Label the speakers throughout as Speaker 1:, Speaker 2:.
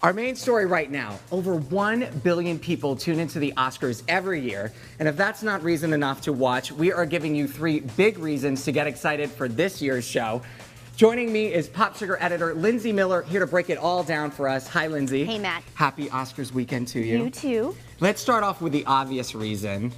Speaker 1: Our main story right now, over 1 billion people tune into the Oscars every year. And if that's not reason enough to watch, we are giving you 3 big reasons to get excited for this year's show. Joining me is Pop Sugar editor Lindsay Miller, here to break it all down for us. Hi, Lindsay.
Speaker 2: Hey, Matt.
Speaker 1: Happy Oscars weekend to you.
Speaker 2: You too.
Speaker 1: Let's start off with the obvious reason,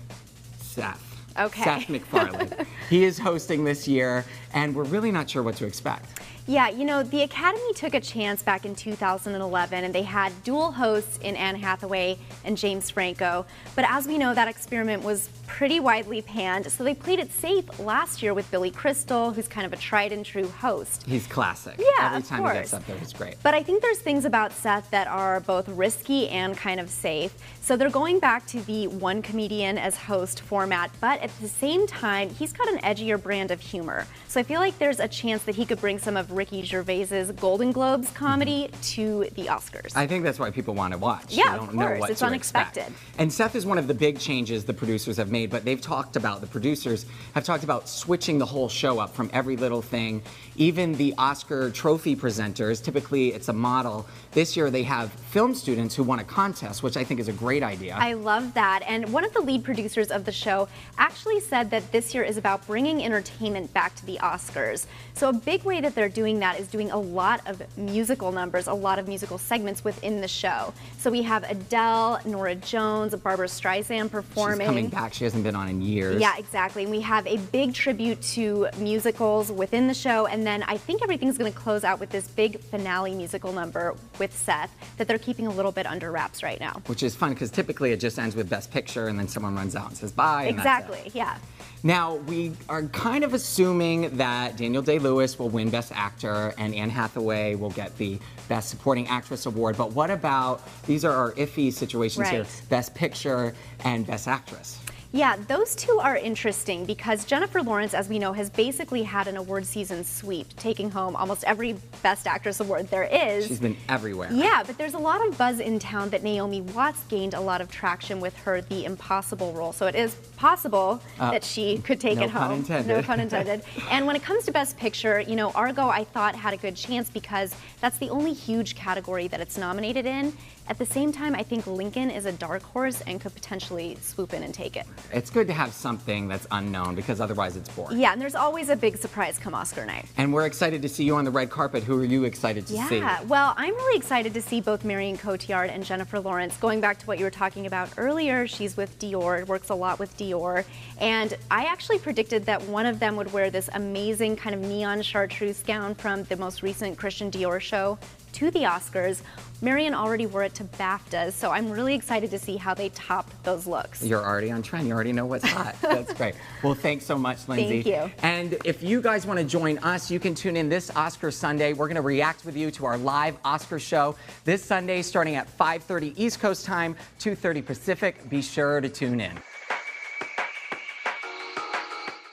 Speaker 1: Seth.
Speaker 2: Okay.
Speaker 1: Seth MacFarlane. He is hosting this year, and we're really not sure what to expect.
Speaker 2: Yeah, you know, the Academy took a chance back in 2011, and they had dual hosts in Anne Hathaway and James Franco. But as we know, that experiment was pretty widely panned, so they played it safe last year with Billy Crystal, who's kind of a tried and true host.
Speaker 1: He's classic.
Speaker 2: Yeah,
Speaker 1: Every time he gets up there, it's great.
Speaker 2: But I think there's things about Seth that are both risky and kind of safe. So they're going back to the one comedian as host format, but at the same time, he's got an edgier brand of humor. So I feel like there's a chance that he could bring some of Ricky Gervais's Golden Globes comedy to the Oscars.
Speaker 1: I think that's why people want to watch.
Speaker 2: Yeah,
Speaker 1: they don't
Speaker 2: of
Speaker 1: know
Speaker 2: course.
Speaker 1: what
Speaker 2: It's
Speaker 1: to
Speaker 2: unexpected.
Speaker 1: Expect. And Seth is one of the big changes the producers have made, but they've talked about, the producers have talked about switching the whole show up from every little thing. Even the Oscar trophy presenters, typically it's a model. This year they have film students who won a contest, which I think is a great idea.
Speaker 2: I love that. And one of the lead producers of the show actually said that this year is about bringing entertainment back to the Oscars. So a big way that they're doing that is doing a lot of musical numbers, a lot of musical segments within the show. So we have Adele, Norah Jones, Barbara Streisand performing.
Speaker 1: She's coming back. She hasn't been on in years.
Speaker 2: Yeah, exactly. And we have a big tribute to musicals within the show. And then I think everything's going to close out with this big finale musical number with Seth that they're keeping a little bit under wraps right now.
Speaker 1: Which is fun because typically it just ends with Best Picture and then someone runs out and says bye.
Speaker 2: Exactly, yeah.
Speaker 1: Now, we are kind of assuming that Daniel Day-Lewis will win Best Actor and Anne Hathaway will get the Best Supporting Actress award. But what about, these are our iffy situations here, Best Picture and Best Actress?
Speaker 2: Yeah, those two are interesting because Jennifer Lawrence, as we know, has basically had an award season sweep, taking home almost every Best Actress award there is.
Speaker 1: She's been everywhere.
Speaker 2: Yeah, but there's a lot of buzz in town that Naomi Watts gained a lot of traction with her The Impossible role. So it is possible that she could take it home.
Speaker 1: No pun intended.
Speaker 2: No pun intended. And when it comes to Best Picture, you know, Argo I thought had a good chance because that's the only huge category that it's nominated in. At the same time, I think Lincoln is a dark horse and could potentially swoop in and take it.
Speaker 1: It's good to have something that's unknown because otherwise it's boring.
Speaker 2: Yeah, and there's always a big surprise come Oscar night.
Speaker 1: And we're excited to see you on the red carpet. Who are you excited to see?
Speaker 2: Yeah, well, I'm really excited to see both Marion Cotillard and Jennifer Lawrence. Going back to what you were talking about earlier, she's with Dior, works a lot with Dior. And I actually predicted that one of them would wear this amazing kind of neon chartreuse gown from the most recent Christian Dior show to the Oscars. Marion already wore it to BAFTAs, so I'm really excited to see how they top those looks.
Speaker 1: You're already on trend. You already know what's hot. That's great. Well, thanks so much, Lindsay.
Speaker 2: Thank you.
Speaker 1: And if you guys want to join us, you can tune in this Oscar Sunday. We're going to react with you to our live Oscar show this Sunday starting at 5:30 East Coast time, 2:30 Pacific. Be sure to tune in.